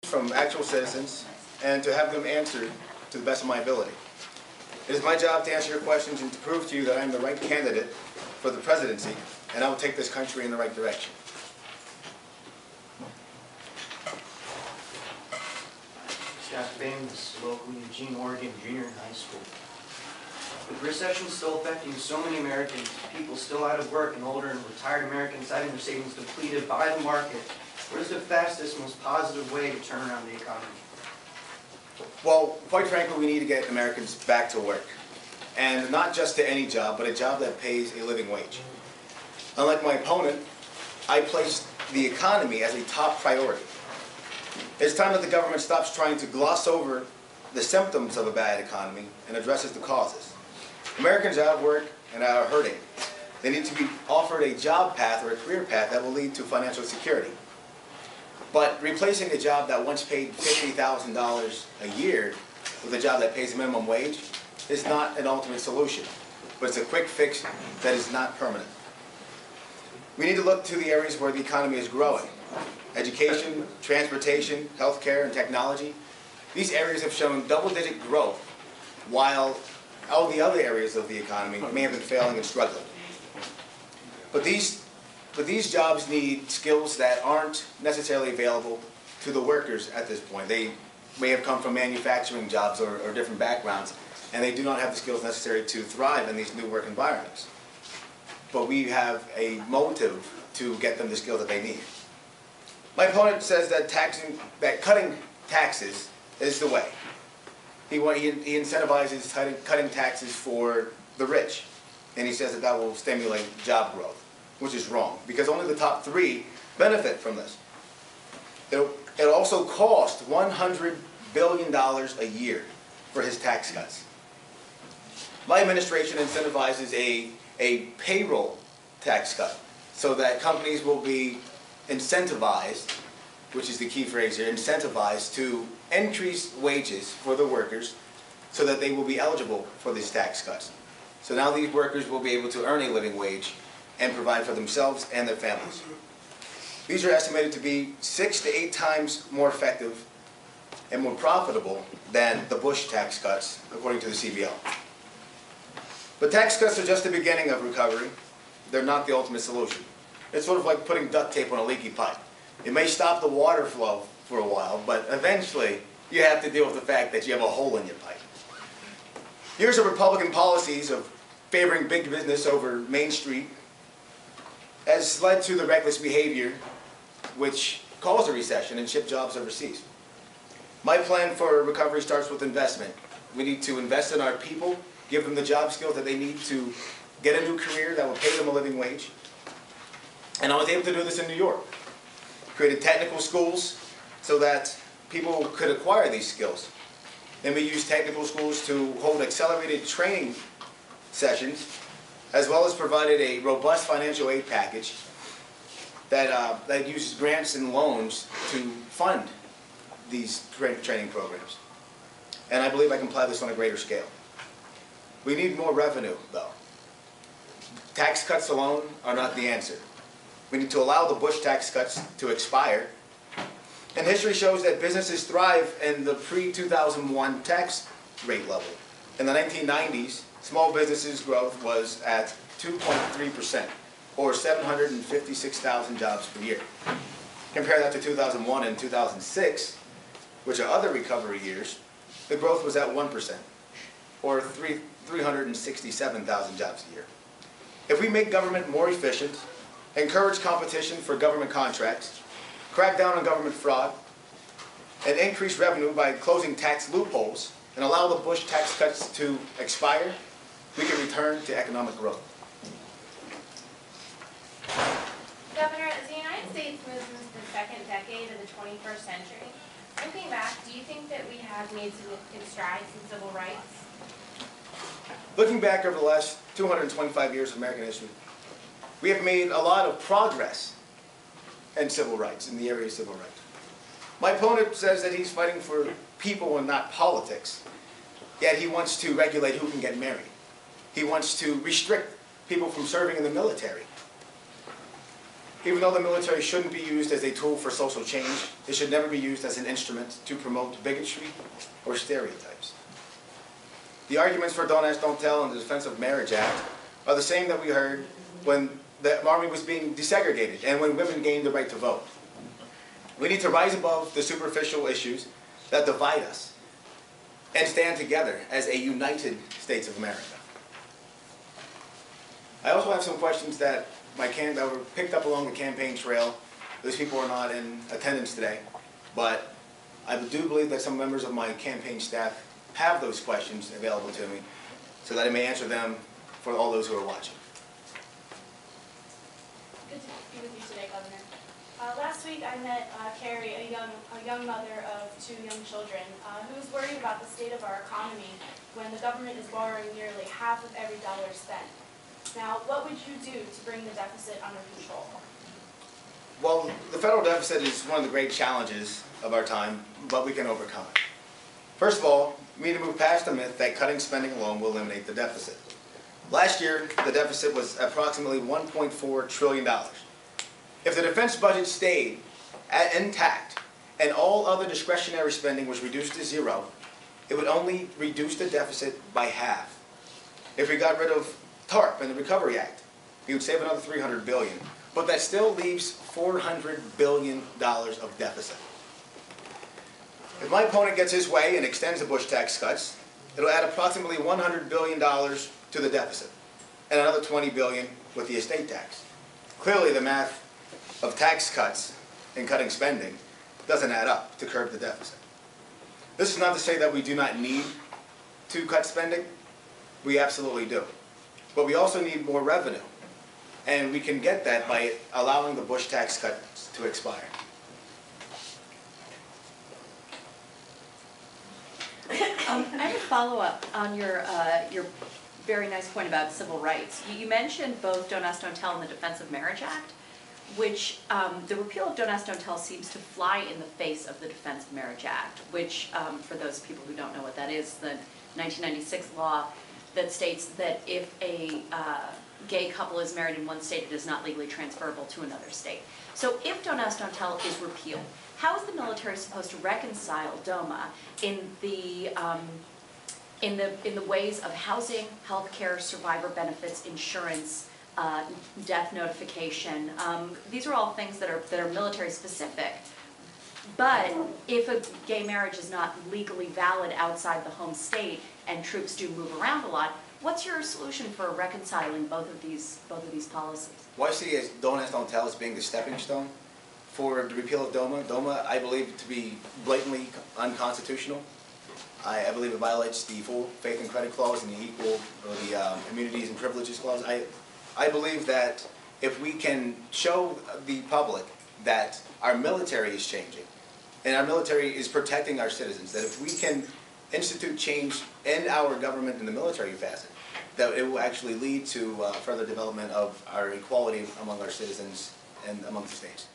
from actual citizens and to have them answered to the best of my ability. It is my job to answer your questions and to prove to you that I am the right candidate for the presidency, and I will take this country in the right direction. Scott Baines, local Eugene, Oregon Junior High School. With recession still affecting so many Americans, people still out of work, and older and retired Americans having their savings depleted by the market, what is the fastest, most positive way to turn around the economy? Well, quite frankly, we need to get Americans back to work. And not just to any job, but a job that pays a living wage. Unlike my opponent, I place the economy as a top priority. It's time that the government stops trying to gloss over the symptoms of a bad economy and addresses the causes. Americans are out of work and are hurting. They need to be offered a job path or a career path that will lead to financial security. But replacing a job that once paid $50,000 a year with a job that pays a minimum wage is not an ultimate solution, but it's a quick fix that is not permanent. We need to look to the areas where the economy is growing. Education, transportation, healthcare, and technology. These areas have shown double-digit growth, while all the other areas of the economy may have been failing and struggling. But these jobs need skills that aren't necessarily available to the workers at this point. They may have come from manufacturing jobs or different backgrounds, and they do not have the skills necessary to thrive in these new work environments. But we have a motive to get them the skills that they need. My opponent says that cutting taxes is the way. He incentivizes cutting taxes for the rich, and he says that that will stimulate job growth, which is wrong, because only the top 3 benefit from this. It also cost $100 billion a year for his tax cuts. My administration incentivizes a payroll tax cut so that companies will be incentivized, which is the key phrase here, incentivized to increase wages for the workers so that they will be eligible for these tax cuts. So now these workers will be able to earn a living wage and provide for themselves and their families. These are estimated to be 6 to 8 times more effective and more profitable than the Bush tax cuts, according to the CBO. But tax cuts are just the beginning of recovery. They're not the ultimate solution. It's sort of like putting duct tape on a leaky pipe. It may stop the water flow for a while, but eventually you have to deal with the fact that you have a hole in your pipe. Years of Republican policies of favoring big business over Main Street has led to the reckless behavior which caused a recession and shipped jobs overseas. My plan for recovery starts with investment. We need to invest in our people, give them the job skills that they need to get a new career that will pay them a living wage. And I was able to do this in New York. Created technical schools so that people could acquire these skills. Then we used technical schools to hold accelerated training sessions, as well as provided a robust financial aid package that uses grants and loans to fund these training programs. And I believe I can apply this on a greater scale. We need more revenue, though. Tax cuts alone are not the answer. We need to allow the Bush tax cuts to expire. And history shows that businesses thrive in the pre-2001 tax rate level. In the 1990s, small businesses growth was at 2.3%, or 756,000 jobs per year. Compare that to 2001 and 2006, which are other recovery years, the growth was at 1%, or 367,000 jobs a year. If we make government more efficient, encourage competition for government contracts, crack down on government fraud, and increase revenue by closing tax loopholes, and allow the Bush tax cuts to expire, we can return to economic growth. Governor, as the United States moves into the second decade of the 21st century, looking back, do you think that we have made significant strides in civil rights? Looking back over the last 225 years of American history, we have made a lot of progress in civil rights, in the area of civil rights. My opponent says that he's fighting for people and not politics, yet he wants to regulate who can get married. He wants to restrict people from serving in the military. Even though the military shouldn't be used as a tool for social change, it should never be used as an instrument to promote bigotry or stereotypes. The arguments for Don't Ask, Don't Tell and the Defense of Marriage Act are the same that we heard when the Army was being desegregated and when women gained the right to vote. We need to rise above the superficial issues that divide us and stand together as a united States of America. I also have some questions that were picked up along the campaign trail. Those people are not in attendance today, but I do believe that some members of my campaign staff have those questions available to me so that I may answer them for all those who are watching. Good to be with you today, Governor. Last week I met Carrie, a young mother of 2 young children, who was worried about the state of our economy when the government is borrowing nearly half of every dollar spent. Now, what would you do to bring the deficit under control? Well, the federal deficit is one of the great challenges of our time, but we can overcome it. First of all, we need to move past the myth that cutting spending alone will eliminate the deficit. Last year, the deficit was approximately $1.4 trillion. If the defense budget stayed intact and all other discretionary spending was reduced to zero, it would only reduce the deficit by half. If we got rid of TARP and the Recovery Act, we would save another $300 billion, but that still leaves $400 billion of deficit. If my opponent gets his way and extends the Bush tax cuts, it'll add approximately $100 billion to the deficit, and another $20 billion with the estate tax. Clearly, the math of tax cuts and cutting spending doesn't add up to curb the deficit. This is not to say that we do not need to cut spending. We absolutely do. But we also need more revenue, and we can get that by allowing the Bush tax cuts to expire. I have a follow-up on your very nice point about civil rights. You mentioned both Don't Ask, Don't Tell and the Defense of Marriage Act, which the repeal of Don't Ask, Don't Tell seems to fly in the face of the Defense of Marriage Act, which, for those people who don't know what that is, the 1996 law that states that if a gay couple is married in one state, it is not legally transferable to another state. So if Don't Ask, Don't Tell is repealed, how is the military supposed to reconcile DOMA in the ways of housing, healthcare, survivor benefits, insurance, death notification? These are all things that are military specific. But if a gay marriage is not legally valid outside the home state and troops do move around a lot, what's your solution for reconciling both of these policies? Well, I see as Don't Ask, Don't Tell as being the stepping stone for the repeal of DOMA. DOMA, I believe to be blatantly unconstitutional. I believe it violates the full faith and credit clause and the equal, or the immunities and privileges clause. I believe that if we can show the public that our military is changing and our military is protecting our citizens, that if we can institute change in our government in the military facet, that it will actually lead to further development of our equality among our citizens and among the states.